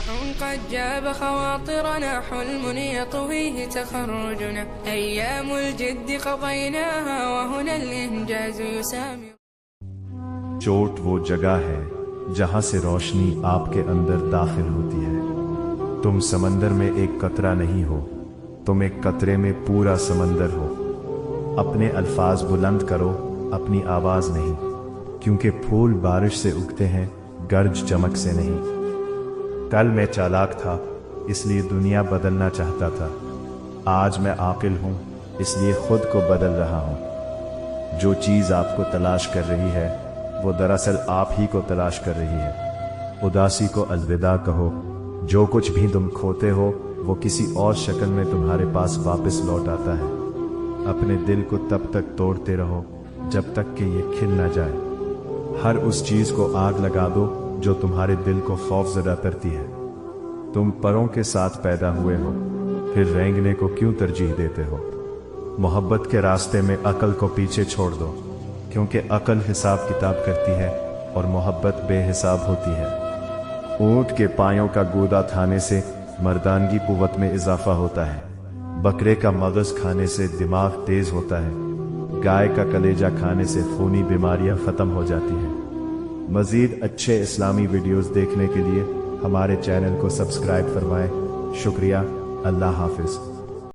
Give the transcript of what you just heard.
قد جاب خواطرنا حلم يطويه تخرجنا أيام الجد قضيناها وهنا الإنجاز يسامر. چوٹ وہ جگہ ہے جہاں سے روشنی آپ کے اندر داخل ہوتی ہے. تم سمندر میں ایک قطرہ نہیں ہو، تم ایک قطرے میں پورا سمندر ہو. اپنے الفاظ بلند کرو، اپنی آواز نہیں، کیونکہ پھول بارش سے اگتے ہیں، گرج چمک سے نہیں. کل میں چالاک تھا، اس لیے دنیا بدلنا چاہتا تھا. آج میں عاقل ہوں، اس لیے خود کو بدل رہا ہوں. جو چیز آپ کو تلاش کر رہی ہے وہ دراصل آپ ہی کو تلاش کر رہی ہے. اداسی کو الوداع کہو. جو کچھ بھی تم کھوتے ہو وہ کسی اور شکل میں تمہارے پاس واپس لوٹ آتا ہے. اپنے دل کو تب تک توڑتے رہو جب تک کہ یہ کھل نہ جائے. ہر اس چیز کو آگ لگا دو جو تمہارے دل کو خوف زدہ کرتی ہے. تم پروں کے ساتھ پیدا ہوئے ہو، پھر رینگنے کو کیوں ترجیح دیتے ہو؟ محبت کے راستے میں عقل کو پیچھے چھوڑ دو، کیونکہ عقل حساب کتاب کرتی ہے اور محبت بے حساب ہوتی ہے. اونٹ کے پایوں کا گودا کھانے سے مردانگی قوت میں اضافہ ہوتا ہے. بکرے کا مغز کھانے سے دماغ تیز ہوتا ہے. گائے کا کلیجہ کھانے سے خونی بیماریاں ختم ہو جاتی ہیں. مزید اچھے اسلامی ویڈیوز دیکھنے کے لیے ہمارے چینل کو سبسکرائب فرمائیں. شکریہ. اللہ حافظ.